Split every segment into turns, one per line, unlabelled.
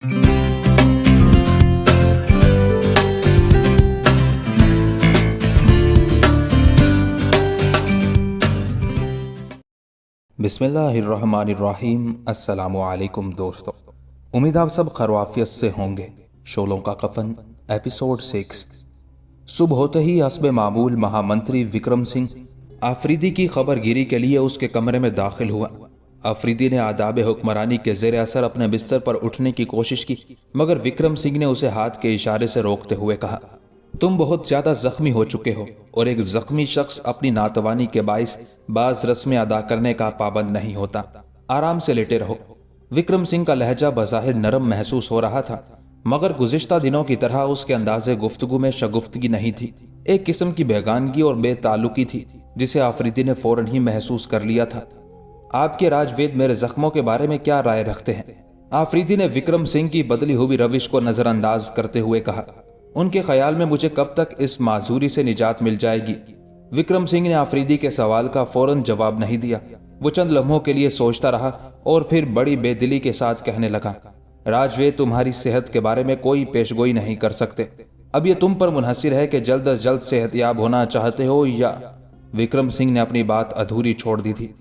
बिस्मिल्लाहिर्रहमानिर्रहीम। अस्सलामु अलैकुम दोस्तों, उम्मीद आप सब खैरियत से होंगे। शोलों का कफन एपिसोड 6। सुबह होते ही हस्बे मामूल महामंत्री विक्रम सिंह आफरीदी की खबरगिरी के लिए उसके कमरे में दाखिल हुआ। आफरीदी ने आदाब हुक्मरानी के ज़ेर असर अपने बिस्तर पर उठने की कोशिश की, मगर विक्रम सिंह ने उसे हाथ के इशारे से रोकते हुए कहा, तुम बहुत ज्यादा जख्मी हो चुके हो और एक जख्मी शख्स अपनी नातवानी के बाइस बाज रस्में अदा करने का पाबंद नहीं होता। आराम से लेटे रहो। विक्रम सिंह का लहजा बज़ाहिर नरम महसूस हो रहा था, मगर गुज़िश्ता दिनों की तरह उसके अंदाज़े गुफ्तगू में शगुफ्तगी नहीं थी। एक किस्म की बेगानगी और बेताल्लुकी थी जिसे आफरीदी ने फौरन ही महसूस कर लिया था। आपके राजवेद मेरे जख्मों के बारे में क्या राय रखते हैं? आफरीदी ने विक्रम सिंह की बदली हुई रविश को नजरअंदाज करते हुए कहा। उनके ख्याल में मुझे कब तक इस माजूरी से निजात मिल जाएगी? विक्रम सिंह ने आफरीदी के सवाल का फौरन जवाब नहीं दिया। वो चंद लम्हों के लिए सोचता रहा और फिर बड़ी बेदिली के साथ कहने लगा, राजवेद तुम्हारी सेहत के बारे में कोई पेशगोई नहीं कर सकते। अब ये तुम पर मुनहसिर है कि जल्द अज जल्द सेहतयाब होना चाहते हो या। विक्रम सिंह ने अपनी बात अधूरी छोड़ दी थी।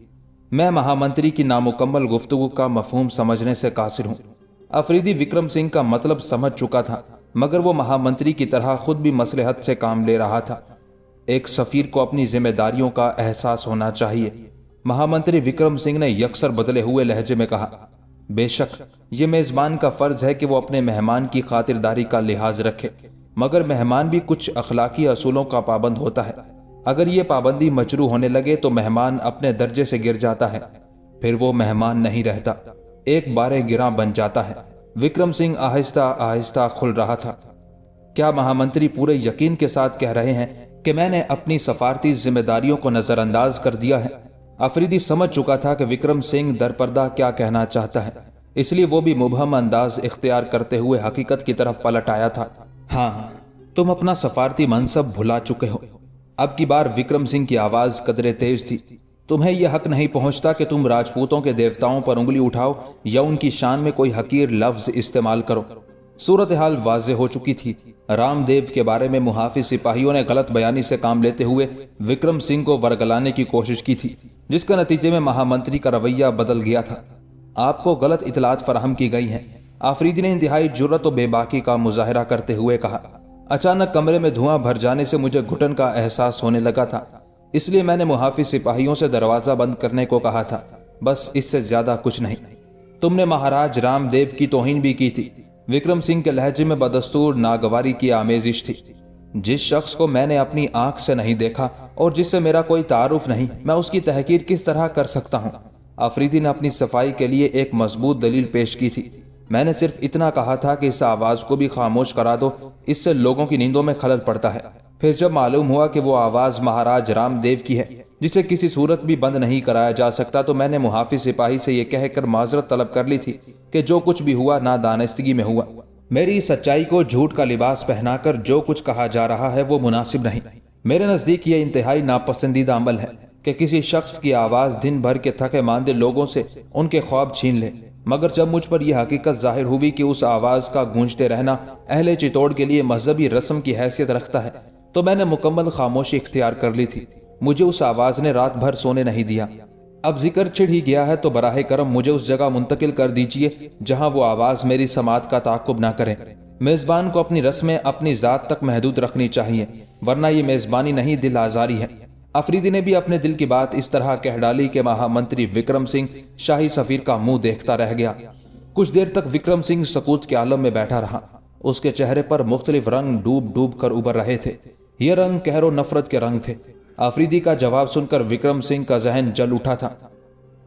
मैं महामंत्री की नामुकम्मल गुफ्तगू का मफहूम समझने से कासिर हूँ। आफरीदी विक्रम सिंह का मतलब समझ चुका था, मगर वो महामंत्री की तरह खुद भी मसलहत से काम ले रहा था। एक सफीर को अपनी जिम्मेदारियों का एहसास होना चाहिए। महामंत्री विक्रम सिंह ने यकसर बदले हुए लहजे में कहा, बेशक ये मेज़बान का फर्ज है कि वो अपने मेहमान की खातिरदारी का लिहाज रखे, मगर मेहमान भी कुछ अखलाकी असूलों का पाबंद होता है। अगर ये पाबंदी मजरू होने लगे तो मेहमान अपने दर्जे से गिर जाता है, फिर वो मेहमान नहीं रहता, एक बारे गिरा बन जाता है। विक्रम सिंह आहिस्ता आहिस्ता खुल रहा था। क्या महामंत्री पूरे यकीन के साथ कह रहे हैं कि मैंने अपनी सफारती जिम्मेदारियों को नजरअंदाज कर दिया है? आफरीदी समझ चुका था कि विक्रम सिंह दरपर्दा क्या कहना चाहता है, इसलिए वो भी मुबहम अंदाज इख्तियार करते हुए हकीकत की तरफ पलट आया था। हाँ, तुम अपना सफारती मनसब भुला चुके हो। अब की बार विक्रम सिंह की आवाज कदरे तेज थी। तुम्हें यह हक नहीं पहुंचता कि तुम राजपूतों के देवताओं पर उंगली उठाओ या उनकी शान में कोई हकीर लफ्ज इस्तेमाल करो। सूरत हाल वाज़े हो चुकी थी। रामदेव के बारे में मुहाफिज सिपाहियों ने गलत बयानी से काम लेते हुए विक्रम सिंह को वरगलाने की कोशिश की थी, जिसके नतीजे में महामंत्री का रवैया बदल गया था। आपको गलत इतलात फराहम की गई हैं। आफरीदी ने इंतहाई जुर्रत और बेबाकी का मुजाहरा करते हुए कहा। अचानक कमरे में धुआं भर जाने से मुझे घुटन का एहसास होने लगा था, इसलिए मैंने मुहाफिज सिपाहियों से दरवाजा बंद करने को कहा था, बस इससे ज्यादा कुछ नहीं। तुमने महाराज रामदेव की तौहीन भी की थी। विक्रम सिंह के लहजे में बदस्तूर नागवारी की आमेजिश थी। जिस शख्स को मैंने अपनी आंख से नहीं देखा और जिससे मेरा कोई तारुफ नहीं, मैं उसकी तहकीर किस तरह कर सकता हूँ? आफरीदी ने अपनी सफाई के लिए एक मजबूत दलील पेश की थी। मैंने सिर्फ इतना कहा था कि इस आवाज को भी खामोश करा दो, इससे लोगों की नींदों में खलल पड़ता है। फिर जब मालूम हुआ कि वो आवाज महाराज रामदेव की है, जिसे किसी सूरत भी बंद नहीं कराया जा सकता, तो मैंने मुहाफिज सिपाही से यह कहकर माजरत तलब कर ली थी कि जो कुछ भी हुआ नादानस्तगी में हुआ। मेरी सच्चाई को झूठ का लिबास पहनाकर जो कुछ कहा जा रहा है वो मुनासिब नहीं। मेरे नजदीक ये इंतहाई नापसंदीदा अमल है कि किसी शख्स की आवाज दिन भर के थके मांदे लोगों से उनके ख्वाब छीन ले। मगर जब मुझ पर यह हकीकत जाहिर हुई कि उस आवाज का गूंजते रहना अहले चितौड़ के लिए मजहबी रस्म की हैसियत रखता है, तो मैंने मुकम्मल खामोशी इख्तियार कर ली थी। मुझे उस आवाज ने रात भर सोने नहीं दिया। अब जिक्र छिड़ ही गया है तो बराहे करम मुझे उस जगह मुंतकिल कर दीजिए जहां वो आवाज मेरी समात का ताकुब ना करे। मेजबान को अपनी रस्में अपनी जात तक महदूद रखनी चाहिए, वरना ये मेजबानी नहीं, दिल आजारी है। आफरीदी ने भी अपने दिल की बात इस तरह कह डाली कि महामंत्री विक्रम सिंह शाही सफीर का मुंह देखता रह गया। कुछ देर तक विक्रम सिंह सकूत के आलम में बैठा रहा। उसके चेहरे पर मुख्तलिफ रंग डूब डूब कर उभर रहे थे। ये रंग कहरो नफरत के रंग थे। आफरीदी का जवाब सुनकर विक्रम सिंह का जहन जल उठा था,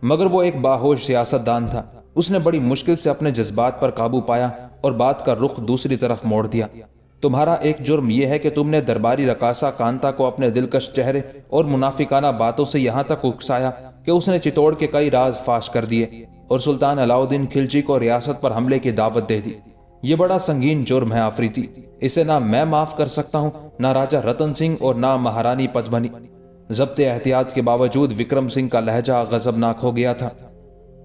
मगर वो एक बाहोश सियासतदान था। उसने बड़ी मुश्किल से अपने जज्बात पर काबू पाया और बात का रुख दूसरी तरफ मोड़ दिया। तुम्हारा एक जुर्म यह है कि तुमने दरबारी रकासा कांता को अपने दिलकश चेहरे और मुनाफिकाना बातों से यहाँ तक उकसाया कि उसने चितौड़ के कई राज फाश कर दिए और सुल्तान अलाउद्दीन खिलजी को रियासत पर हमले की दावत दे दी। ये बड़ा संगीन जुर्म है आफरीदी। इसे ना मैं माफ कर सकता हूँ, ना राजा रतन सिंह और ना महारानी पद्मनी। जब्ते एहतियात के बावजूद विक्रम सिंह का लहजा गजबनाक हो गया था।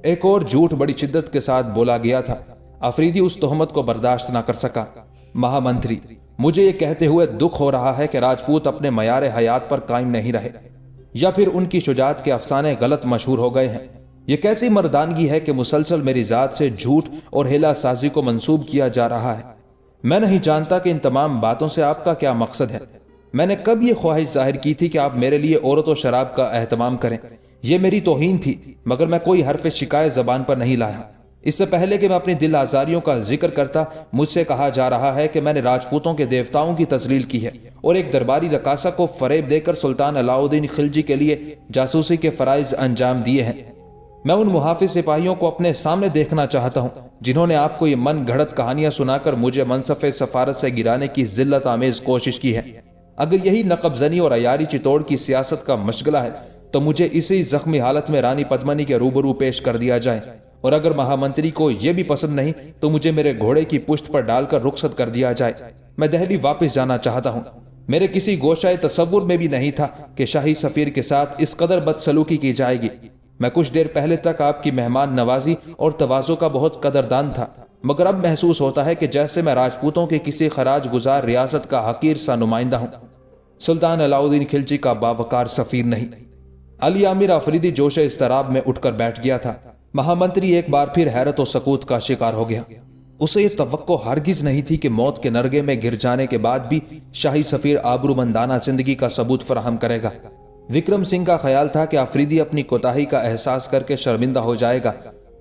एक और झूठ बड़ी शिद्दत के साथ बोला गया था। आफरीदी उस तोहमत को बर्दाश्त ना कर सका। महामंत्री, मुझे ये कहते हुए दुख हो रहा है कि राजपूत अपने मयार हयात पर कायम नहीं रहे, या फिर उनकी शुजात के अफसाने गलत मशहूर हो गए हैं। ये कैसी मर्दानगी है कि मुसलसल मेरी जात से झूठ और हेला साजी को मंसूब किया जा रहा है। मैं नहीं जानता कि इन तमाम बातों से आपका क्या मकसद है। मैंने कब ये ख्वाहिश जाहिर की थी कि आप मेरे लिए औरत और शराब का एहतमाम करें। यह मेरी तौहीन थी, मगर मैं कोई हरफ शिकायत जबान पर नहीं लाया। इससे पहले कि मैं अपनी दिल आजारियों का जिक्र करता, मुझसे कहा जा रहा है कि मैंने राजपूतों के देवताओं की तजलील की है और एक दरबारी रकासा को फरेब देकर सुल्तान अलाउद्दीन खिलजी के लिए जासूसी के फराइज अंजाम दिए हैं। मैं उन मुहाफिज सिपाहियों को अपने सामने देखना चाहता हूं जिन्होंने आपको ये मन घड़त कहानियां सुनाकर मुझे मनसफ़े सफारत से गिराने की जिल्लत आमेज कोशिश की है। अगर यही नकबजनी और अयारी चितौड़ की सियासत का मशगला है तो मुझे इसी जख्मी हालत में रानी पद्मनी के रूबरू पेश कर दिया जाए, और अगर महामंत्री को यह भी पसंद नहीं तो मुझे मेरे घोड़े की पुश्त पर डालकर रुखसत कर दिया जाए। मैं दिल्ली वापस जाना चाहता हूँ। मेरे किसी गोशाए तसव्वुर में भी नहीं था कि शाही सफीर के साथ इस कदर बदसलूकी की जाएगी। मैं कुछ देर पहले तक आपकी मेहमान नवाजी और तवाज़ो का बहुत कदरदान था, मगर अब महसूस होता है कि जैसे मैं राजपूतों के किसी खराज गुजार रियासत का हकीर सा नुमाइंदा हूँ, सुल्तान अलाउद्दीन खिलजी का बावकार सफीर नहीं। अली आमिर आफरीदी जोश इस्तराब में उठकर बैठ गया था। महामंत्री एक बार फिर हैरत और सकूत का शिकार हो गया। उसे ये तवक्को हरगिज नहीं थी कि मौत के नरगे में गिर जाने के बाद भी शाही सफीर आबरूमंदाना जिंदगी का सबूत फराहम करेगा। विक्रम सिंह का ख्याल था कि आफरीदी अपनी कोताही का एहसास करके शर्मिंदा हो जाएगा,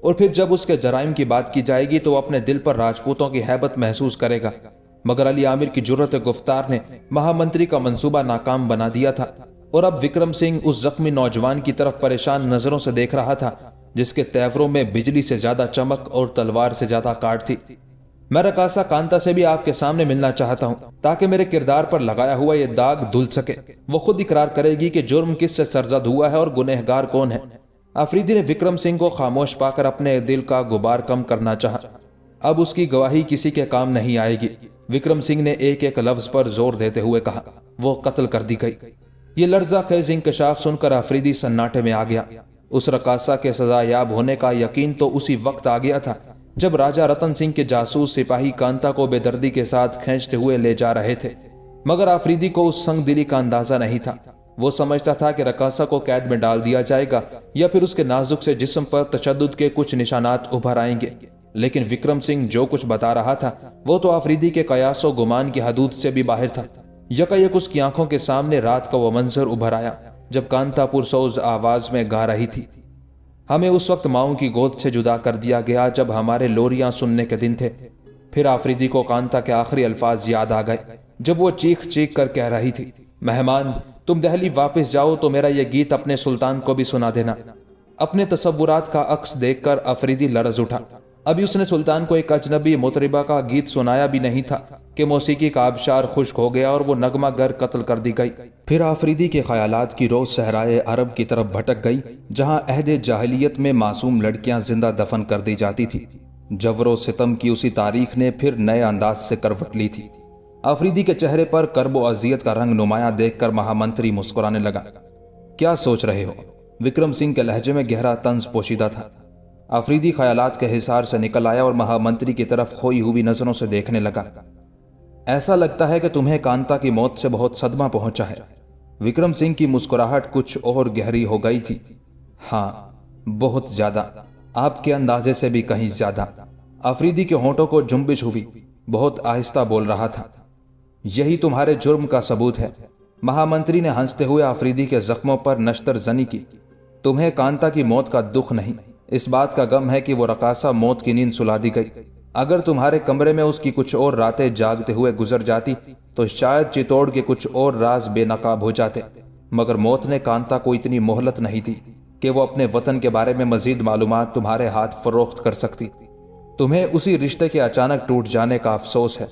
और फिर जब उसके जराइम की बात की जाएगी तो अपने दिल पर राजपूतों की हैबत महसूस करेगा। मगर अली आमिर की जुर्रत गुफ्तार ने महामंत्री का मंसूबा नाकाम बना दिया था, और अब विक्रम सिंह उस जख्मी नौजवान की तरफ परेशान नजरों से देख रहा था जिसके तेवरों में बिजली से ज्यादा चमक और तलवार से ज्यादा काट थी। मैं रकासा कांता से भी आपके सामने मिलना चाहता हूं ताकि मेरे किरदार पर लगाया हुआ ये दाग धुल सके। वो खुद इकरार करेगी कि जुर्म किससे सरजद हुआ है और गुनहगार कौन है। आफरीदी ने विक्रम सिंह को खामोश पाकर अपने दिल का गुबार कम करना चाहा। अब उसकी गवाही किसी के काम नहीं आएगी। विक्रम सिंह ने एक एक लफ्ज पर जोर देते हुए कहा, वो कत्ल कर दी गई। ये लर्जा खेज इंकशाफ सुनकर आफरीदी सन्नाटे में आ गया। उस रकासा के सजायाब होने का यकीन तो उसी वक्त आ गया था जब राजा रतन सिंह के जासूस सिपाही कांता को बेदर्दी के साथ खींचते हुए ले जा रहे थे। मगर आफरीदी को उस संग दिली का अंदाजा नहीं था। वो समझता था कि रकासा को कैद में डाल दिया जाएगा या फिर उसके नाजुक से जिस्म पर तशद्दुद के कुछ निशानात उभर आएंगे। लेकिन विक्रम सिंह जो कुछ बता रहा था वो तो आफरीदी के कयासो गुमान की हदूद से भी बाहर था। यकायक उसकी आंखों के सामने रात का वो मंजर उभर आया जब कांता पुरसोज आवाज में गा रही थी, हमें उस वक्त माओं की गोद से जुदा कर दिया गया जब हमारे लोरियां सुनने के दिन थे। फिर आफरीदी को कांता के आखिरी अल्फाज याद आ गए जब वो चीख चीख कर कह रही थी, मेहमान तुम दिल्ली वापस जाओ तो मेरा यह गीत अपने सुल्तान को भी सुना देना। अपने तसव्वुरात का अक्स देखकर आफरीदी लरज उठा। अभी उसने सुल्तान को एक अजनबी मुतरिबा का गीत सुनाया भी नहीं था कि मौसीकी का आबशार खुश्क हो गया और वो नगमा गर कत्ल कर दी गई। फिर आफरीदी के ख्यालात की रोज सहराए अरब की तरफ भटक गई जहां अहदे जाहिलियत में मासूम लड़कियां जिंदा दफन कर दी जाती थी। जबरो सितम की उसी तारीख ने फिर नए अंदाज से करवट ली थी। आफरीदी के चेहरे पर कर्ब अजियत का रंग नुमाया देखकर महामंत्री मुस्कुराने लगा। क्या सोच रहे हो? विक्रम सिंह के लहजे में गहरा तंज पोशीदा था। आफरीदी ख्यालात के हिसार से निकल आया और महामंत्री की तरफ खोई हुई नजरों से देखने लगा। ऐसा लगता है कि तुम्हें कांता की मौत से बहुत सदमा पहुंचा है। विक्रम सिंह की मुस्कुराहट कुछ और गहरी हो गई थी। हाँ, बहुत ज्यादा, आपके अंदाजे से भी कहीं ज्यादा। आफरीदी के होंठों को जुम्बिश हुई, बहुत आहिस्ता बोल रहा था। यही तुम्हारे जुर्म का सबूत है। महामंत्री ने हंसते हुए आफरीदी के जख्मों पर नश्तर जनी की। तुम्हें कांता की मौत का दुख नहीं, इस बात का गम है कि वो रकासा मौत की नींद सुला दी गई। अगर तुम्हारे कमरे में उसकी कुछ और रातें जागते हुए गुजर जाती तो शायद चितौड़ के कुछ और राज बेनकाब हो जाते। मगर मौत ने कांता को इतनी मोहलत नहीं दी कि वो अपने वतन के बारे में मजीद मालूमात तुम्हारे हाथ फरोख्त कर सकती। तुम्हें उसी रिश्ते के अचानक टूट जाने का अफसोस है।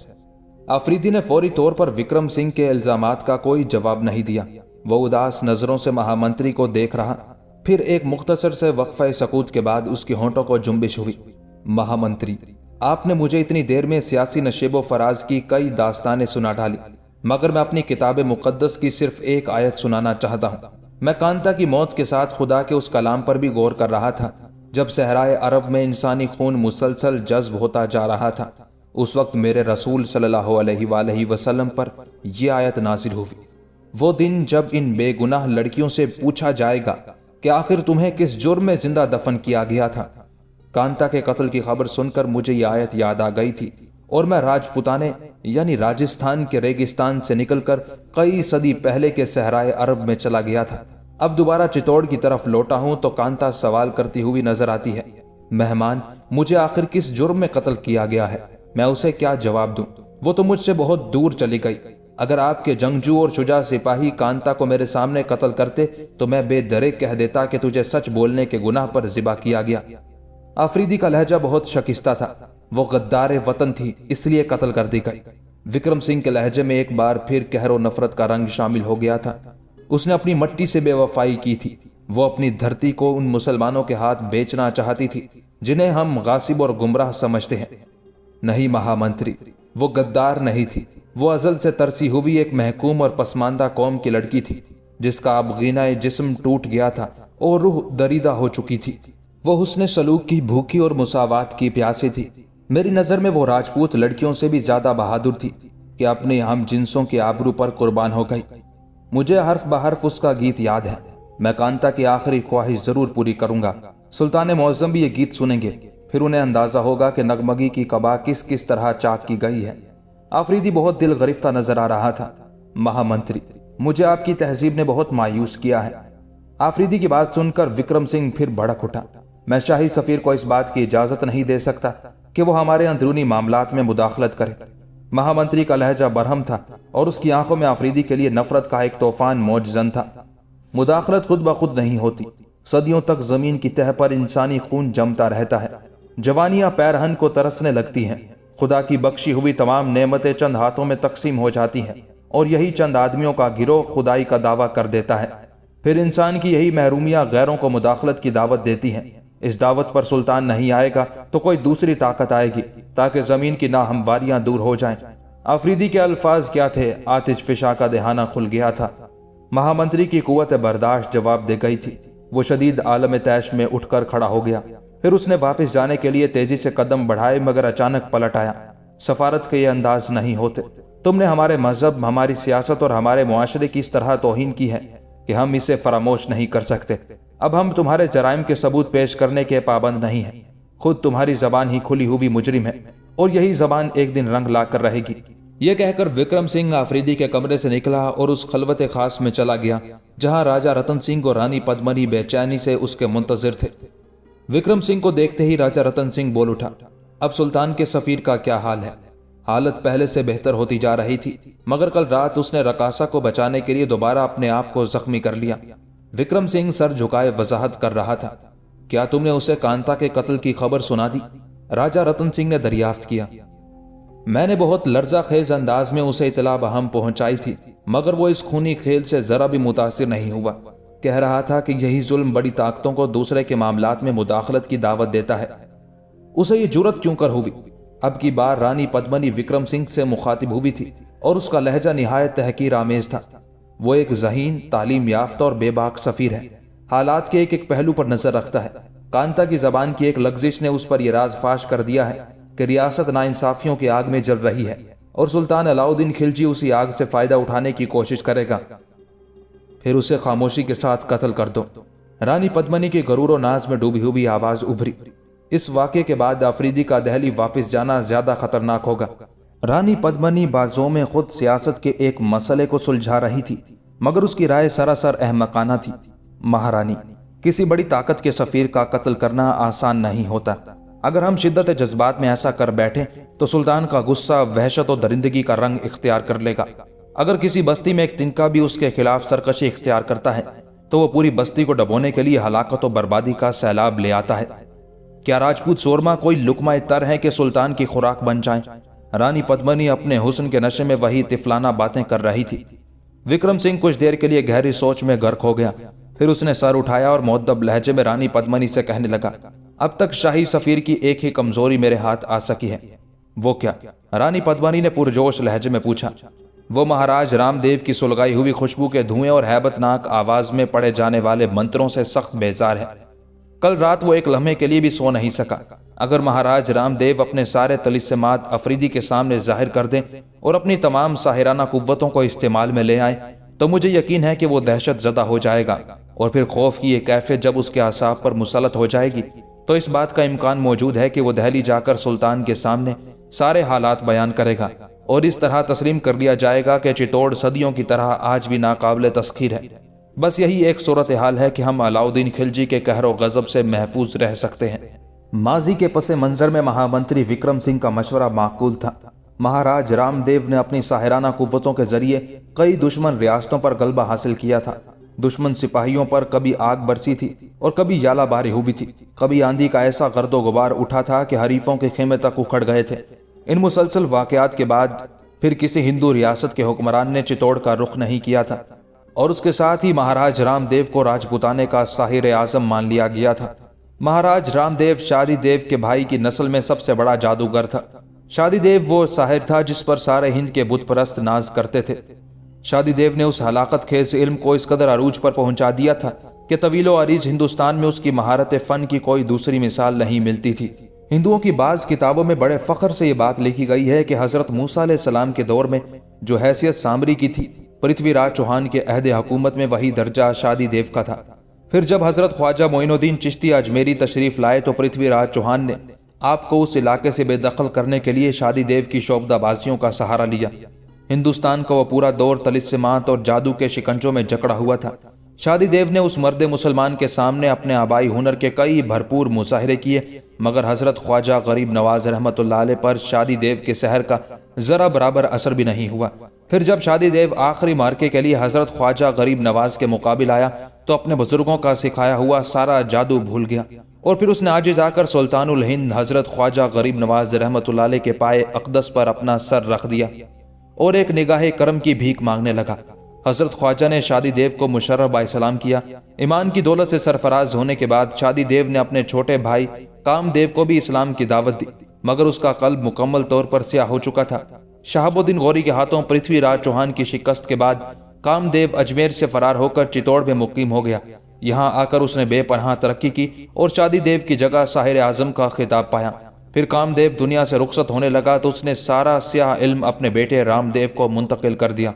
आफरीदी ने फौरी तौर पर विक्रम सिंह के इल्जामात का कोई जवाब नहीं दिया। वो उदास नजरों से महामंत्री को देख रहा। फिर एक मुख्तसर से वक्फे सकूत के बाद उसके होंठों को जुम्बिश हुई। महामंत्री, आपने मुझे इतनी देर में सियासी नशेबो फराज की कई दास्तानें सुना डाली, मगर मैं अपनी किताब मुकद्दस की सिर्फ एक आयत सुनाना चाहता हूँ। मैं कांता की मौत के साथ खुदा के उस कलाम पर भी गौर कर रहा था جب صحرائے عرب میں انسانی خون مسلسل جذب ہوتا جا رہا تھا، اس وقت میرے رسول صلی اللہ علیہ وآلہ وسلم پر یہ آیت نازل ہوئی۔ وہ دن جب ان بے گناہ لڑکیوں سے پوچھا جائے گا کہ آخر تمہیں کس جرم میں زندہ دفن کیا گیا تھا۔ کانتا کے قتل کی خبر سن کر مجھے یہ آیت یاد آ گئی تھی، اور میں راجپوتانے یعنی راجستھان کے ریگستان سے نکل کر کئی صدی پہلے کے صحرائے عرب میں چلا گیا تھا۔ اب دوبارہ چتوڑ کی طرف لوٹا ہوں تو کانتا سوال کرتی ہوئی نظر آتی ہے، مہمان، مجھے آخر کس جرم میں قتل کیا گیا ہے؟ میں اسے کیا جواب دوں؟ وہ تو مجھ سے بہت دور چلی گئی۔ اگر آپ کے جنگجو اور شجاع سپاہی کانتا کو میرے سامنے قتل کرتے تو میں بے درے کہہ دیتا کہ تجھے سچ بولنے کے گناہ پر ذبح کیا گیا۔ آفریدی کا لہجہ بہت شکستہ تھا، وہ غدار وطن تھی اس لیے قتل کر دی گئی۔ وکرم سنگھ کے لہجے میں ایک بار پھر قہر و نفرت کا رنگ شامل ہو گیا تھا۔ اس نے اپنی مٹی سے بے وفائی کی تھی، وہ اپنی دھرتی کو ان مسلمانوں کے ہاتھ بیچنا چاہتی تھی جنہیں ہم غاصب اور گمراہ سمجھتے ہیں۔ نہیں مہا منتری، وہ غدار نہیں تھی، وہ ازل سے ترسی ہوئی ایک محکوم اور پسماندہ قوم کی لڑکی تھی جس کا اب غینہ جسم ٹوٹ گیا تھا اور روح دریدہ ہو چکی تھی۔ وہ حسن سلوک کی بھوکی اور مساوات کی پیاسی تھی۔ میری نظر میں وہ راجپوت لڑکیوں سے بھی زیادہ بہادر تھی کہ اپنے ہم جنسوں کے آبرو پر قربان ہو گئی۔ مجھے حرف بحرف اس کا گیت یاد ہے۔ میں کانتا کی آخری خواہش ضرور پوری کروں گا۔ سلطان معظم بھی یہ گیت سنیں گے، پھر انہیں اندازہ ہوگا کہ نغمگی کی قبا کس کس طرح چاک کی گئی ہے۔ آفریدی بہت دل گرفتہ نظر آ رہا تھا۔ مہا منتری، مجھے آپ کی تہذیب نے بہت مایوس کیا ہے۔ آفریدی کی بات سن کر وکرم سنگھ پھر بھڑک اٹھا۔ میں شاہی سفیر کو اس بات کی اجازت نہیں دے سکتا کہ وہ ہمارے اندرونی معاملات میں مداخلت کرے۔ مہا منتری کا لہجہ برہم تھا اور اس کی آنکھوں میں آفریدی کے لیے نفرت کا ایک طوفان موج زن تھا۔ مداخلت خود بخود نہیں ہوتی، صدیوں تک زمین کی تہہ پر انسانی خون جمتا رہتا ہے، جوانیاں پیرہن کو ترسنے لگتی ہیں، خدا کی بخشی ہوئی تمام نعمتیں چند ہاتھوں میں تقسیم ہو جاتی ہیں اور یہی چند آدمیوں کا گروہ خدائی کا دعویٰ کر دیتا ہے۔ پھر انسان کی یہی محرومیاں غیروں کو مداخلت کی دعوت دیتی ہیں۔ اس دعوت پر سلطان نہیں آئے گا تو کوئی دوسری طاقت آئے گی تاکہ زمین کی ناہمواریاں دور ہو جائیں۔ آفریدی کے الفاظ کیا تھے، آتش فشاں کا دہانہ کھل گیا تھا۔ مہا منتری کی قوت برداشت جواب دے گئی تھی۔ وہ شدید عالم طیش میں اٹھ کر کھڑا ہو گیا، پھر اس نے واپس جانے کے لیے تیزی سے قدم بڑھائے مگر اچانک پلٹ آیا۔ سفارت کے یہ انداز نہیں ہوتے۔ تم نے ہمارے مذہب، ہماری سیاست اور ہمارے معاشرے کی اس طرح توہین کی ہے کہ ہم اسے فراموش نہیں کر سکتے۔ اب ہم تمہارے جرائم کے ثبوت پیش کرنے کے پابند نہیں ہیں۔ خود تمہاری زبان ہی کھلی ہوئی مجرم ہے اور یہی زبان ایک دن رنگ لا کر رہے گی۔ یہ کہہ کر وکرم سنگھ آفریدی کے کمرے سے نکلا اور اس خلوت خاص میں چلا گیا جہاں راجہ رتن سنگھ اور رانی پدمنی بے چینی سے اس کے منتظر تھے۔ وکرم سنگھ کو دیکھتے ہی راجہ رتن سنگھ بول اٹھا، اب سلطان کے سفیر کا کیا حال ہے؟ حالت پہلے سے بہتر ہوتی جا رہی تھی مگر کل رات اس نے رقاصہ کو بچانے کے لیے دوبارہ اپنے آپ کو زخمی کر لیا۔ وکرم سنگھ سر جھکائے وضاحت کر رہا تھا، کیا تم نے اسے کانتا کے قتل کی خبر سنا دی؟ راجہ رتن سنگھ نے دریافت کیا۔ میں نے بہت لرزہ خیز انداز میں اسے اطلاع بہم پہنچائی تھی مگر وہ اس خونی کھیل سے ذرا بھی متاثر نہیں ہوا۔ کہہ رہا تھا کہ یہی ظلم بڑی طاقتوں کو دوسرے کے معاملات میں مداخلت کی دعوت دیتا ہے۔ اسے یہ جرت کیوں کر ہوئی؟ اب کی بار رانی پدمنی وکرم سنگھ سے مخاطب ہوئی تھی اور اس کا لہجہ نہایت تحقیر آمیز تھا۔ وہ ایک ذہین، تعلیم یافتہ اور بے باک سفیر ہے، حالات کے ایک ایک پہلو پر نظر رکھتا ہے۔ کانتا کی زبان کی ایک لغزش نے اس پر یہ راز فاش کر دیا ہے کہ ریاست ناانصافیوں کی آگ میں جل رہی ہے اور سلطان علاؤدین خلجی اسی آگ سے فائدہ اٹھانے کی کوشش کرے گا۔ پھر اسے خاموشی کے ساتھ قتل کر دو۔ رانی پدمنی کی غرور و ناز میں ڈوبی ہوئی آواز ابھری۔ اس واقعے کے بعد آفریدی کا دہلی واپس جانا زیادہ خطرناک ہوگا۔ رانی پدمنی بازوں میں خود سیاست کے ایک مسئلے کو سلجھا رہی تھی مگر اس کی رائے سراسر احمقانہ تھی۔ مہارانی، کسی بڑی طاقت کے سفیر کا قتل کرنا آسان نہیں ہوتا۔ اگر ہم شدت جذبات میں ایسا کر بیٹھیں تو سلطان کا غصہ وحشت و درندگی کا رنگ اختیار کر لے گا۔ اگر کسی بستی میں ایک تنکا بھی اس کے خلاف سرکشی اختیار کرتا ہے تو وہ پوری بستی کو ڈبونے کے لیے ہلاکت و بربادی کا سیلاب لے آتا ہے۔ کیا راجپوت سورما کوئی لقمہ تر ہے کہ سلطان کی خوراک بن جائیں؟ رانی پدمنی اپنے حسن کے نشے میں وہی طفلانہ باتیں کر رہی تھی۔ وکرم سنگھ کچھ دیر کے لیے گہری سوچ میں غرق ہو گیا، پھر اس نے سر اٹھایا اور مؤدب لہجے میں رانی پدمنی سے کہنے لگا، اب تک شاہی سفیر کی ایک ہی کمزوری میرے ہاتھ آ سکی ہے۔ وہ کیا؟ رانی پدمنی نے پرجوش لہجے میں پوچھا۔ وہ مہاراج رام دیو کی سلگائی ہوئی خوشبو کے دھوئیں اور ہیبت ناک آواز میں پڑھے جانے والے منتروں سے سخت بیزار ہے۔ کل رات وہ ایک لمحے کے لیے بھی سو نہیں سکا۔ اگر مہاراج رام دیو اپنے سارے طلسمات افریدی کے سامنے ظاہر کر دیں اور اپنی تمام ساحرانہ قوتوں کو استعمال میں لے آئیں تو مجھے یقین ہے کہ وہ دہشت زدہ ہو جائے گا، اور پھر خوف کی یہ کیفیت جب اس کے اعصاب پر مسلط ہو جائے گی تو اس بات کا امکان موجود ہے کہ وہ دہلی جا کر سلطان کے سامنے سارے حالات بیان کرے گا، اور اس طرح تسلیم کر لیا جائے گا کہ چتوڑ صدیوں کی طرح آج بھی ناقابل تسخیر ہے۔ بس یہی ایک صورتحال ہے کہ ہم علاؤدین خلجی کے قہر و غضب سے محفوظ رہ سکتے ہیں۔ ماضی کے پس منظر میں مہامنتری وکرم سنگھ کا مشورہ معقول تھا۔ مہاراج رام دیو نے اپنی ساحرانہ قوتوں کے ذریعے کئی دشمن ریاستوں پر غلبہ حاصل کیا تھا۔ دشمن سپاہیوں پر کبھی آگ برسی تھی اور کبھی یالہ باری ہوئی تھی، کبھی آندھی کا ایسا گرد و غبار اٹھا تھا کہ حریفوں کے خیمے تک اکھڑ گئے تھے۔ ان مسلسل واقعات کے بعد پھر کسی ہندو ریاست کے حکمران نے چتوڑ کا رخ نہیں کیا تھا، اور اس کے ساتھ ہی مہاراج رام دیو کو راجپوتانے کا ساحر اعظم مان لیا گیا تھا۔ مہاراج رام دیو شادی دیو کے بھائی کی نسل میں سب سے بڑا جادوگر تھا۔ شادی دیو وہ ساحر تھا جس پر سارے ہند کے بت پرست ناز کرتے تھے۔ شادی دیو نے اس ہلاکت خیز علم کو اس قدر عروج پر پہنچا دیا تھا کہ طویل و عریض ہندوستان میں اس کی مہارت فن کی کوئی دوسری مثال نہیں ملتی تھی۔ ہندوؤں کی بعض کتابوں میں بڑے فخر سے یہ بات لکھی گئی ہے کہ حضرت موسیٰ علیہ السلام کے دور میں جو حیثیت سامری کی تھی، پرتھوی راج چوہان کے عہد حکومت میں وہی درجہ شادی دیو کا تھا۔ پھر جب حضرت خواجہ معین الدین چشتی اجمیری تشریف لائے تو پرتھوی راج چوہان نے آپ کو اس علاقے سے بے دخل کرنے کے لیے شادی دیو کی شعبدہ بازیوں کا سہارا لیا۔ ہندوستان کا وہ پورا دور طلسمات اور جادو کے شکنجوں میں جکڑا ہوا تھا۔ شادی دیو نے اس مرد مسلمان کے سامنے اپنے آبائی ہنر کے کئی بھرپور مظاہرے کیے، مگر حضرت خواجہ غریب نواز رحمت اللہ علیہ پر شادی دیو کے سحر کا ذرا برابر اثر بھی نہیں ہوا۔ پھر جب شادی دیو آخری مارکے کے لیے حضرت خواجہ غریب نواز کے مقابل آیا تو اپنے بزرگوں کا سکھایا ہوا سارا جادو بھول گیا، اور پھر اس نے عاجز آ کر سلطان الہند حضرت خواجہ غریب نواز رحمت اللہ علیہ کے پائے اقدس پر اپنا سر رکھ دیا اور ایک نگاہ کرم کی بھیک مانگنے لگا۔ حضرت خواجہ نے شادی دیو کو مشرف با سلام کیا۔ ایمان کی دولت سے سرفراز ہونے کے بعد شادی دیو نے اپنے چھوٹے بھائی کام دیو کو بھی اسلام کی دعوت دی، مگر اس کا قلب مکمل طور پر سیاہ ہو چکا تھا۔ شہاب الدین غوری کے ہاتھوں پرتھوی راج چوہان کی شکست کے بعد کام دیو اجمیر سے فرار ہو کر چتوڑ میں مقیم ہو گیا۔ یہاں آ کر اس نے بے پناہ ترقی کی اور شادی دیو کی جگہ ساحر اعظم کا خطاب پایا۔ پھر کام دیو دنیا سے رخصت ہونے لگا تو اس نے سارا سیاہ علم اپنے بیٹے رام دیو کو منتقل کر دیا۔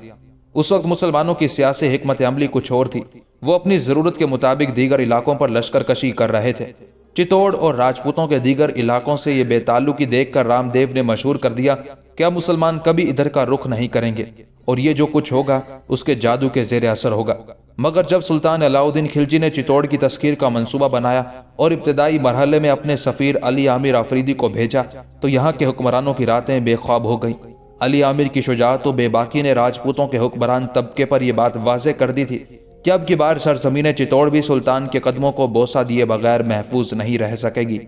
اس وقت مسلمانوں کی سیاسی حکمت عملی کچھ اور تھی۔ وہ اپنی ضرورت کے مطابق دیگر علاقوں پر لشکر کشی کر رہے تھے۔ چتوڑ اور راجپوتوں کے دیگر علاقوں سے یہ بے تعلقی دیکھ کر رام دیو نے مشہور کر دیا کہ اب مسلمان کبھی ادھر کا رخ نہیں کریں گے، اور یہ جو کچھ ہوگا اس کے جادو کے زیر اثر ہوگا۔ مگر جب سلطان علاؤدین خلجی نے چتوڑ کی تسخیر کا منصوبہ بنایا اور ابتدائی مرحلے میں اپنے سفیر علی عامر آفریدی کو بھیجا تو یہاں کے حکمرانوں کی راتیں بے خواب ہو گئیں۔ علی عامر کی شجاعت و بے باکی نے راجپوتوں کے حکمران طبقے پر یہ بات واضح کر دی تھی کہ اب کی بار سرزمین چتوڑ بھی سلطان کے قدموں کو بوسہ دیے بغیر محفوظ نہیں رہ سکے گی۔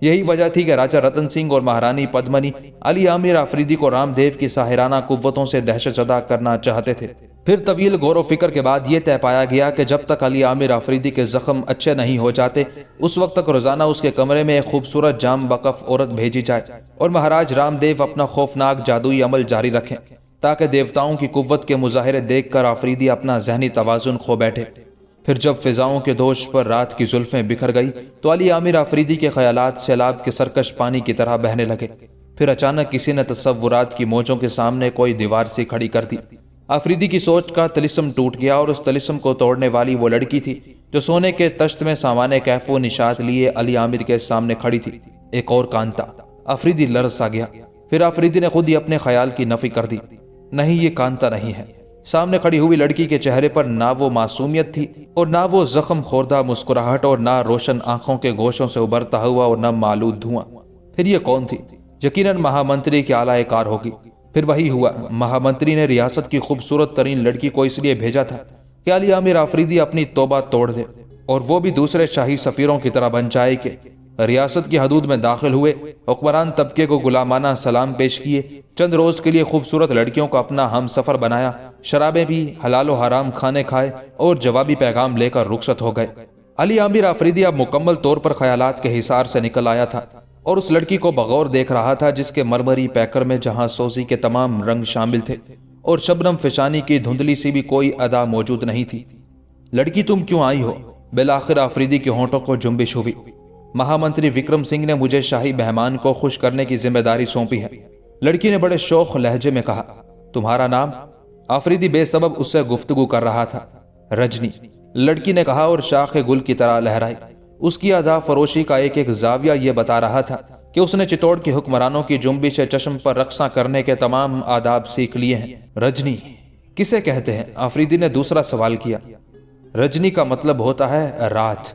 یہی وجہ تھی کہ راجہ رتن سنگھ اور مہارانی پدمنی علی عامر آفریدی کو رام دیو کی ساحرانہ قوتوں سے دہشت زدہ کرنا چاہتے تھے۔ پھر طویل غور و فکر کے بعد یہ طے پایا گیا کہ جب تک علی عامر آفریدی کے زخم اچھے نہیں ہو جاتے اس وقت تک روزانہ اس کے کمرے میں ایک خوبصورت جام بکف عورت بھیجی جائے اور مہاراج رام دیو اپنا خوفناک جادوئی عمل جاری رکھیں تاکہ دیوتاؤں کی قوت کے مظاہرے دیکھ کر آفریدی اپنا ذہنی توازن کھو بیٹھے۔ پھر جب فضاؤں کے دوش پر رات کی زلفیں بکھر گئی تو علی عامر آفریدی کے خیالات سیلاب کے سرکش پانی کی طرح بہنے لگے۔ پھر اچانک کسی نے تصورات کی موجوں کے سامنے کوئی دیوار سی کھڑی کر دی۔ آفریدی کی سوچ کا طلسم ٹوٹ گیا اور اس طلسم کو توڑنے والی وہ لڑکی تھی جو سونے کے تشت میں سامان کیف و نشاط لیے علی عامر کے سامنے کھڑی تھی، ایک اور کانتا۔ آفریدی لرز سا گیا۔ پھر آفریدی نے خود ہی اپنے خیال کی نفی کر دی، نہیں یہ کانتا نہیں ہے۔ سامنے کھڑی ہوئی لڑکی کے چہرے پر نہ وہ معصومیت تھی اور نہ وہ زخم خوردہ مسکراہٹ اور نہ روشن آنکھوں کے گوشوں سے ابھرتا ہوا اور نہ مالود دھواں۔ پھر یہ کون تھی؟ یقیناً مہامنتری کی اعلی کار ہوگی۔ پھر وہی ہوا۔ مہامنتری نے ریاست کی خوبصورت ترین لڑکی کو اس لیے بھیجا تھا کہ علی عامر آفریدی اپنی توبہ توڑ دے اور وہ بھی دوسرے شاہی سفیروں کی طرح بن جائے کہ ریاست کی حدود میں داخل ہوئے، حکمران طبقے کو غلامانہ سلام پیش کیے، چند روز کے لیے خوبصورت لڑکیوں کو اپنا ہم سفر بنایا، شرابیں بھی، حلال و حرام کھانے کھائے اور جوابی پیغام لے کر رخصت ہو گئے۔ علی عامر آفریدی اب مکمل طور پر خیالات کے حصار سے نکل آیا تھا اور اس لڑکی کو بغور دیکھ رہا تھا جس کے مرمری پیکر میں جہاں سوزی کے تمام رنگ شامل تھے اور شبنم فشانی کی دھندلی سی بھی کوئی ادا موجود نہیں تھی۔ لڑکی تم کیوں آئی ہو؟ بالآخر आफरीदी के होंठों को जुम्बिश हुई। महामंत्री विक्रम सिंह ने मुझे शाही मेहमान को खुश करने की जिम्मेदारी सौंपी है। लड़की ने बड़े शौक लहजे में कहा, तुम्हारा नाम? आफरीदी बेसबब उससे गुफ्तगू कर रहा था। रजनी, लड़की ने कहा और शाखे गुल की तरह लहराई। उसकी अदा फरोशी का एक एक जाविया ये बता रहा था कि उसने चित्तौड़ के हुक्मरानों की जुम्बिश चश्म पर रक्सा करने के तमाम आदाब सीख लिए हैं। रजनी किसे कहते हैं? आफरीदी ने दूसरा सवाल किया। रजनी का मतलब होता है रात।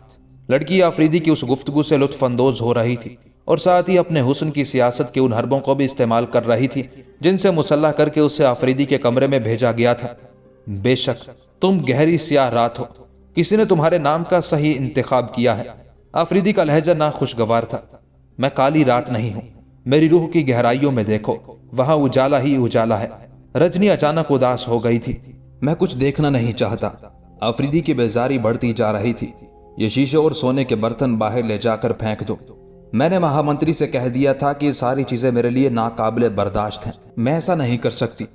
लड़की आफरीदी की उस गुफ्तगू से लुत्फ अंदोज हो रही थी और साथ ही अपने हुस्न की सियासत के उन हरबों को भी इस्तेमाल कर रही थी जिनसे मुसल्ला करके उसे आफरीदी के कमरे में भेजा गया था। बेशक तुम गहरी स्याह रात हो, किसी ने तुम्हारे नाम का सही इंतखाब किया है। आफरीदी का लहजा ना खुशगवार था। मैं काली रात नहीं हूं, मेरी रूह की गहराइयों में देखो, वहां उजाला ही उजाला है। रजनी अचानक उदास हो गई थी। मैं कुछ देखना नहीं चाहता। आफरीदी की बेजारी बढ़ती जा रही थी। ये शीशे और सोने के बर्तन बाहर ले जाकर फेंक दो। मैंने महामंत्री से कह दिया था कि ये सारी चीजें मेरे लिए नाकाबिले बर्दाश्त हैं। मैं ऐसा नहीं कर सकती।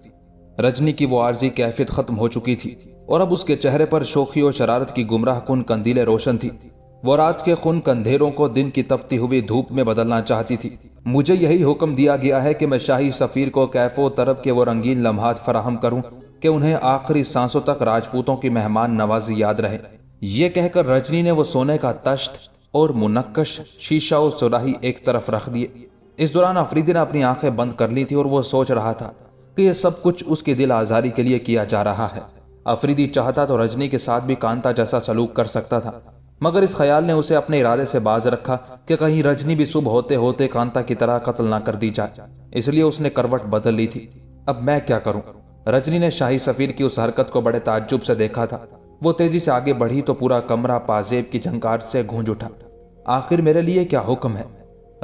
रजनी की वो आर्जी कैफियत खत्म हो चुकी थी और अब उसके चेहरे पर शोखी और शरारत की गुमराह कुन कंदीलें रोशन थी। वो रात के खुन कंधेरों को दिन की तपती हुई धूप में बदलना चाहती थी। मुझे यही हुक्म दिया गया है कि मैं शाही सफीर को कैफो तरफ के वो रंगीन लम्हात फराहम करूं कि उन्हें आखिरी सांसों तक राजपूतों की मेहमान नवाजी याद रहे। ये कहकर रजनी ने वो सोने का तश्त और मुनक्कश शीशा और सुराही एक तरफ रख दिए। इस दौरान आफरीदी ने अपनी आंखें बंद कर ली थी और वो सोच रहा था कि यह सब कुछ उसकी दिल आजारी के लिए किया जा रहा है। आफरीदी चाहता तो रजनी के साथ भी कांता जैसा सलूक कर सकता था, मगर इस ख्याल ने उसे अपने इरादे से बाज रखा कि कहीं रजनी भी सुबह होते होते कांता की तरह कत्ल ना कर दी जाए। इसलिए उसने करवट बदल ली थी। अब मैं क्या करूं? रजनी ने शाही सफीर की उस हरकत को बड़े ताज्जुब से देखा था। वो तेजी से आगे बढ़ी तो पूरा कमरा पाजेब की झंकार से गूंज उठा। आखिर मेरे लिए क्या हुक्म है?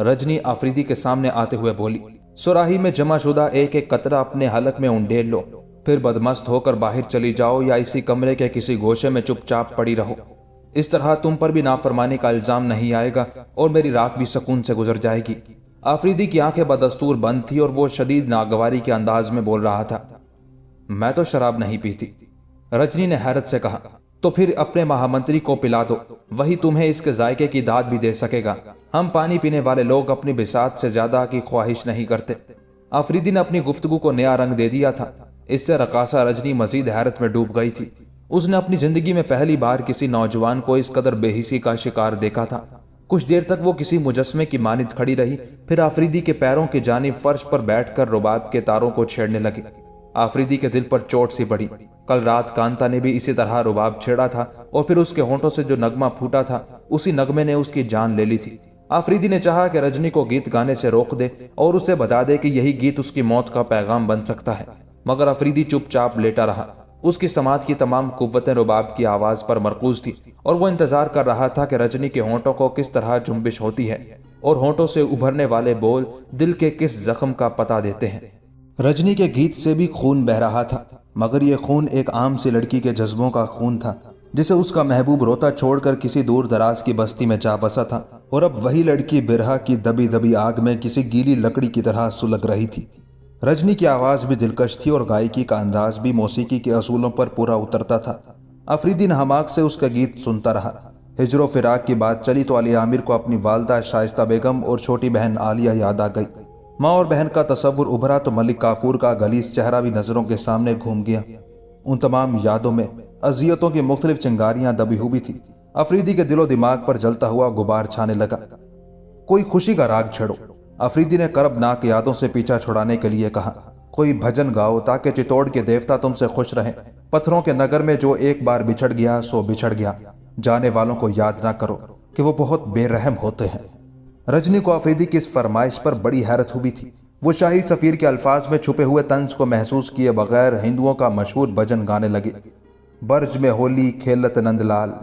रजनी आफरीदी के सामने आते हुए बोली। सुराही में जमा शुदा एक एक कतरा अपने हलक में उंडेल लो, फिर बदमस्त होकर बाहर चली जाओ या इसी कमरे के किसी गोशे में चुपचाप पड़ी रहो। इस तरह तुम पर भी नाफरमानी का इल्जाम नहीं आएगा और मेरी रात भी सुकून से गुजर जाएगी। आफरीदी की आंखें बदस्तूर बंद थी और वो शदीद नागवारी के अंदाज में बोल रहा था। मैं तो शराब नहीं पीती। रजनी ने हैरत से कहा। तो फिर अपने महामंत्री को पिला दो, वही तुम्हें इसके जायके की दाद भी दे सकेगा। हम पानी पीने वाले लोग अपनी बिसात से ज्यादा की ख्वाहिश नहीं करते। आफरीदी ने अपनी गुफ्तगू को नया रंग दे दिया था। इससे रकासा रजनी मजीद हैरत में डूब गई थी। उसने अपनी जिंदगी में पहली बार किसी नौजवान को इस कदर बेहिसी का शिकार देखा था। कुछ देर तक वो किसी मुजस्मे की मानित खड़ी रही, फिर आफरीदी के पैरों की जानिब फर्श पर बैठकर रुबाब के तारों को छेड़ने लगी। आफरीदी के दिल पर चोट सी पड़ी। कल रात कांता ने भी इसी तरह रुबाब छेड़ा था और फिर उसके होंठों से जो नगमा फूटा था उसी नगमे ने उसकी जान ले ली थी। आफरीदी ने चाहा कि रजनी को गीत गाने से रोक दे और उसे बता दे कि यही गीत उसकी मौत का पैगाम बन सकता है, मगर आफरीदी चुपचाप लेटा रहा। उसकी समात की तमाम कुव्वतें रुबाब की आवाज पर मरकूज थी और वो इंतजार कर रहा था कि रजनी के होंठों को किस तरह जुम्बिश होती है और होंठों से उभरने वाले बोल दिल के किस जख्म का पता देते हैं। रजनी के गीत से भी खून बह रहा था, मगर यह खून एक आम सी लड़की के जज्बों का खून था जिसे उसका महबूब रोता छोड़कर किसी दूर दराज की बस्ती में जा बसा था, और अब वही लड़की बिरहा की दबी दबी आग में किसी गीली लकड़ी की तरह सुलग रही थी। रजनी की आवाज भी दिलकश थी और गायकी का अंदाज भी मौसीकी के असूलों पर पूरा उतरता था। आफरीदी हमाक से उसका गीत सुनता रहा। हिजरो फिराक की बात चली तो अली आमिर को अपनी वालदा शाइस्ता बेगम और छोटी बहन आलिया याद आ गई। माँ और बहन का तस्वुर उभरा तो मलिक काफूर का गलीस चेहरा भी नजरों के सामने घूम गया। उन तमाम यादों में अजियतों की मुख्तलिफ चिंगारियां दबी हुई थी। आफरीदी के दिलो दिमाग पर जलता हुआ गुबार छाने लगा। कोई खुशी का राग छेड़ो, आफरीदी ने करबनाक यादों से पीछा छुड़ाने के लिए कहा। कोई भजन गाओ ताकि चित्तौड़ के देवता तुमसे खुश रहें। पत्थरों के नगर में जो एक बार बिछड़ गया सो बिछड़ गया। जाने वालों को याद ना करो कि वो बहुत बेरहम होते हैं। रजनी को आफरीदी की इस फरमाइश पर बड़ी हैरत हुई थी। वो शाही सफीर के अल्फाज में छुपे हुए तंज को महसूस किए बगैर हिंदुओं का मशहूर भजन गाने लगी। बर्ज में होली खेलत नंदलाल।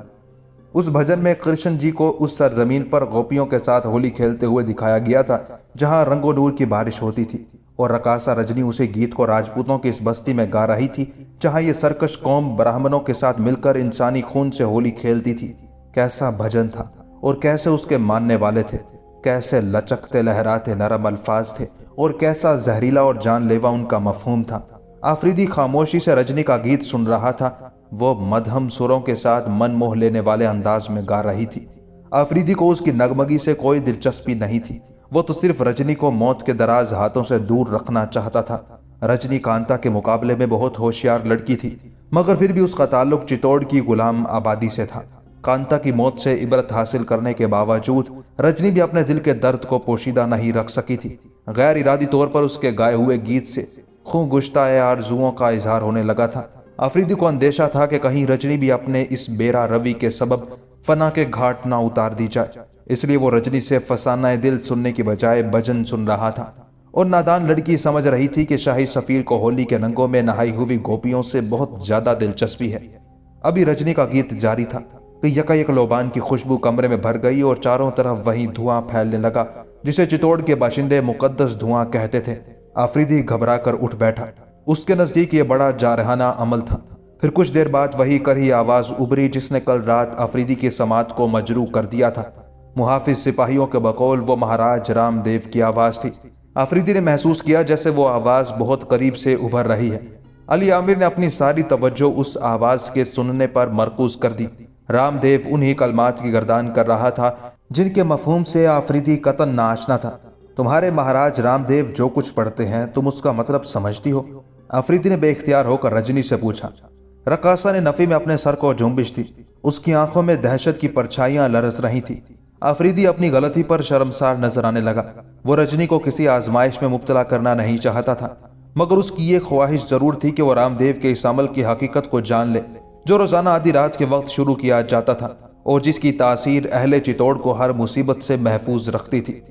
उस भजन में कृष्ण जी को उस सरजमीन पर गोपियों के साथ होली खेलते हुए दिखाया गया था जहां रंगो नूर की बारिश होती थी, और रकासा रजनी उसे गीत को राजपूतों की इस बस्ती में गा रही थी जहां ये सरकश कौम ब्राह्मणों के साथ मिलकर इंसानी खून से होली खेलती थी। कैसा भजन था और कैसे उसके मानने वाले थे, कैसे लचकते लहराते नरम अल्फाज थे और कैसा जहरीला और जानलेवा उनका मफहूम था। आफरीदी खामोशी से रजनी का गीत सुन रहा था। وہ مدھم سروں کے ساتھ من موہ لینے والے انداز میں گا رہی تھی۔ آفریدی کو اس کی نغمگی سے کوئی دلچسپی نہیں تھی، وہ تو صرف رجنی کو موت کے دراز ہاتھوں سے دور رکھنا چاہتا تھا۔ رجنی کانتا کے مقابلے میں بہت ہوشیار لڑکی تھی، مگر پھر بھی اس کا تعلق چتوڑ کی غلام آبادی سے تھا۔ کانتا کی موت سے عبرت حاصل کرنے کے باوجود رجنی بھی اپنے دل کے درد کو پوشیدہ نہیں رکھ سکی تھی۔ غیر ارادی طور پر اس کے گائے ہوئے گیت سے خوں گشتہ آرزوؤں کا اظہار ہونے لگا تھا۔ آفریدی کو اندیشہ تھا کہ کہیں رجنی بھی اپنے اس بیرا روی کے سبب فنا کے گھاٹ نہ اتار دی جائے، اس لیے وہ رجنی سے فسانہ دل سننے کی بجائے بھجن سن رہا تھا۔ اور نادان لڑکی سمجھ رہی تھی کہ شاہی سفیر کو ہولی کے رنگوں میں نہائی ہوئی گوپیوں سے بہت زیادہ دلچسپی ہے۔ ابھی رجنی کا گیت جاری تھا کہ یکایک لوبان کی خوشبو کمرے میں بھر گئی اور چاروں طرف وہی دھواں پھیلنے لگا جسے چتوڑ کے باشندے مقدس دھواں کہتے تھے۔ آفریدی گھبرا کر اٹھ بیٹھا، اس کے نزدیک یہ بڑا جارحانہ عمل تھا۔ پھر کچھ دیر بعد وہی کرہی آواز ابری جس نے کل رات آفریدی کی سماعت کو مجروح کر دیا تھا۔ محافظ سپاہیوں کے بقول وہ مہاراج رام دیو کی آواز تھی۔ آفریدی نے محسوس کیا جیسے وہ آواز بہت قریب سے ابھر رہی ہے۔ علی عامر نے اپنی ساری توجہ اس آواز کے سننے پر مرکوز کر دی۔ رام دیو انہی کلمات کی گردان کر رہا تھا جن کے مفہوم سے آفریدی قطعاً ناآشنا تھا۔ تمہارے مہاراج رام دیو جو کچھ پڑھتے ہیں تم اس کا مطلب سمجھتی ہو؟ آفریدی نے بے اختیار ہو کر رجنی سے پوچھا۔ رقاصہ نے نفی میں اپنے سر کو جنبش دی، اس کی آنکھوں میں دہشت کی پرچھائیاں لرز رہی تھی۔ آفریدی اپنی غلطی پر شرمسار نظر آنے لگا۔ وہ رجنی کو کسی آزمائش میں مبتلا کرنا نہیں چاہتا تھا، مگر اس کی یہ خواہش ضرور تھی کہ وہ رام دیو کے اس عمل کی حقیقت کو جان لے جو روزانہ آدھی رات کے وقت شروع کیا جاتا تھا اور جس کی تاثیر اہل چتوڑ کو ہر مصیبت سے محفوظ رکھتی تھی۔